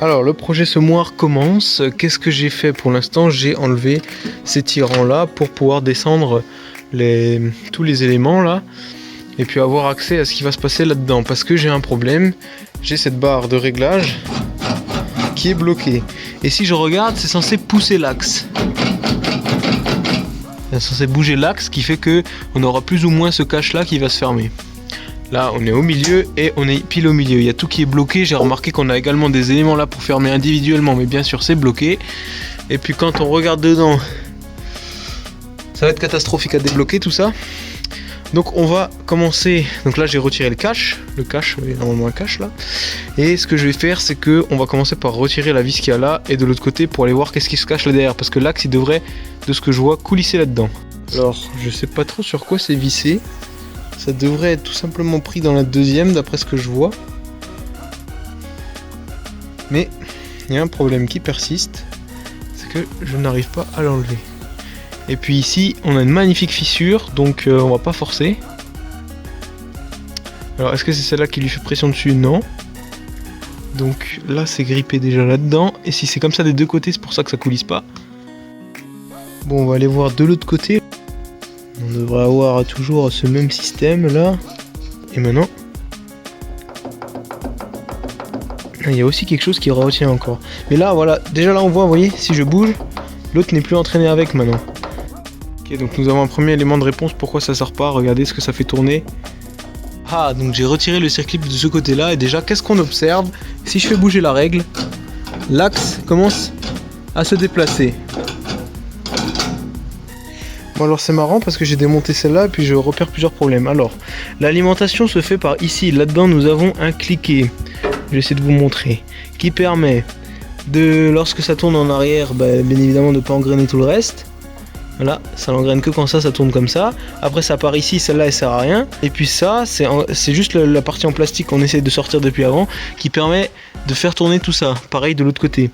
Alors le projet semoir commence. Qu'est-ce que j'ai fait pour l'instant? J'ai enlevé ces tirants là pour pouvoir descendre tous les éléments là et puis avoir accès à ce qui va se passer là-dedans, parce que j'ai un problème. J'ai cette barre de réglage qui est bloquée et si je regarde, c'est censé pousser l'axe. C'est censé bouger l'axe, qui fait que on aura plus ou moins ce cache là qui va se fermer. Là on est au milieu et on est pile au milieu, il y a tout qui est bloqué. J'ai remarqué qu'on a également des éléments là pour fermer individuellement, mais bien sûr c'est bloqué. Et puis quand on regarde dedans, ça va être catastrophique à débloquer tout ça. Donc on va commencer, donc là j'ai retiré le cache, il y a normalement un cache là. Et ce que je vais faire, c'est que on va commencer par retirer la vis qu'il y a là et de l'autre côté pour aller voir qu'est-ce qui se cache là derrière, parce que l'axe il devrait, de ce que je vois, coulisser là-dedans. Alors je sais pas trop sur quoi c'est vissé. Ça devrait être tout simplement pris dans la deuxième d'après ce que je vois. Mais il y a un problème qui persiste, c'est que je n'arrive pas à l'enlever. Et puis ici on a une magnifique fissure, donc on va pas forcer. Alors est-ce que c'est celle-là qui lui fait pression dessus? Non. Donc là c'est grippé déjà là-dedans. Et si c'est comme ça des deux côtés, c'est pour ça que ça coulisse pas. Bon, on va aller voir de l'autre côté. On devrait avoir toujours ce même système là. Et maintenant, il y a aussi quelque chose qui retient encore. Mais là voilà, déjà là on voit, vous voyez, si je bouge, l'autre n'est plus entraîné avec maintenant. Ok, donc nous avons un premier élément de réponse pourquoi ça sort pas. Regardez ce que ça fait tourner. Ah, donc j'ai retiré le circlip de ce côté là. Et déjà, qu'est-ce qu'on observe? Si je fais bouger la règle, l'axe commence à se déplacer. Bon, alors c'est marrant parce que j'ai démonté celle-là et puis je repère plusieurs problèmes. Alors, l'alimentation se fait par ici. Là-dedans, nous avons un cliquet. Je vais essayer de vous montrer. Qui permet de, lorsque ça tourne en arrière, bien évidemment de ne pas engrainer tout le reste. Voilà, ça l'engraine que quand ça tourne comme ça. Après ça part ici, celle-là elle sert à rien. Et puis ça, c'est juste la partie en plastique qu'on essaie de sortir depuis avant, qui permet de faire tourner tout ça. Pareil de l'autre côté.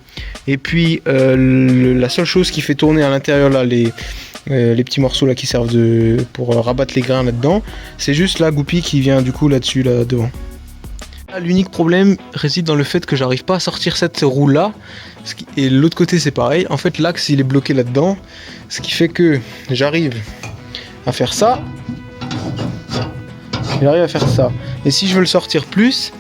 Et puis la seule chose qui fait tourner à l'intérieur là, les petits morceaux là qui servent pour rabattre les grains là-dedans, c'est juste la goupille qui vient du coup là-dessus, là devant. L'unique problème réside dans le fait que j'arrive pas à sortir cette roue là, et l'autre côté c'est pareil. En fait l'axe il est bloqué là-dedans, ce qui fait que j'arrive à faire ça, et si je veux le sortir plus,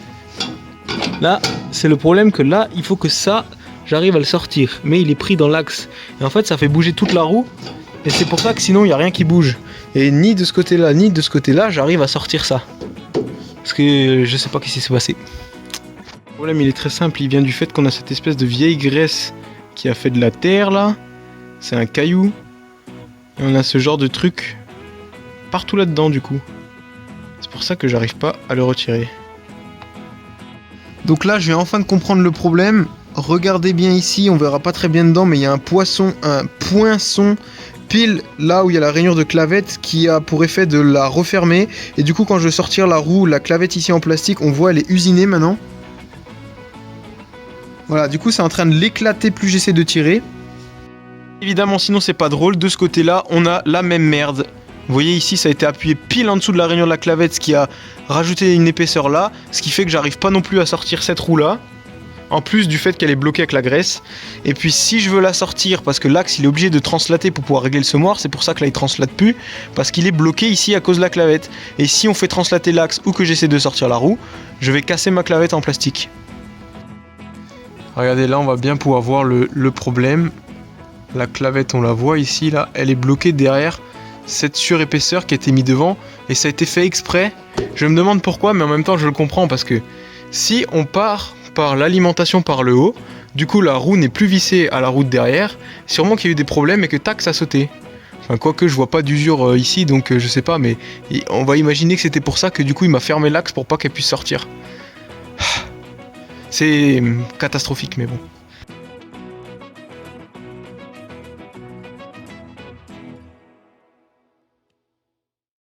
là c'est le problème que là il faut que ça, j'arrive à le sortir, mais il est pris dans l'axe, et en fait ça fait bouger toute la roue, et c'est pour ça que sinon il n'y a rien qui bouge, et ni de ce côté là ni de ce côté là j'arrive à sortir ça. Parce que je sais pas ce qui s'est passé. Le problème il est très simple, il vient du fait qu'on a cette espèce de vieille graisse qui a fait de la terre là. C'est un caillou. Et on a ce genre de truc partout là-dedans du coup. C'est pour ça que j'arrive pas à le retirer. Donc là je viens enfin de comprendre le problème. Regardez bien ici, on verra pas très bien dedans, mais il y a un poinçon pile là où il y a la rainure de clavette qui a pour effet de la refermer, et du coup quand je vais sortir la roue, la clavette ici en plastique, on voit elle est usinée maintenant. Voilà, du coup c'est en train de l'éclater plus j'essaie de tirer. Évidemment sinon c'est pas drôle, de ce côté là on a la même merde. Vous voyez ici ça a été appuyé pile en dessous de la rainure de la clavette, ce qui a rajouté une épaisseur là, ce qui fait que j'arrive pas non plus à sortir cette roue là. En plus du fait qu'elle est bloquée avec la graisse. Et puis si je veux la sortir, parce que l'axe il est obligé de translater pour pouvoir régler le semoir, c'est pour ça que là il translate plus, parce qu'il est bloqué ici à cause de la clavette. Et si on fait translater l'axe ou que j'essaie de sortir la roue, je vais casser ma clavette en plastique. Regardez là on va bien pouvoir voir le problème. La clavette on la voit ici là, elle est bloquée derrière cette surépaisseur qui a été mise devant, et ça a été fait exprès. Je me demande pourquoi, mais en même temps je le comprends, parce que si on part par l'alimentation par le haut, du coup la roue n'est plus vissée à la roue de derrière, sûrement qu'il y a eu des problèmes et que tac ça a sauté. Enfin quoique je vois pas d'usure ici, donc je sais pas, mais on va imaginer que c'était pour ça que du coup il m'a fermé l'axe pour pas qu'elle puisse sortir. C'est catastrophique mais bon.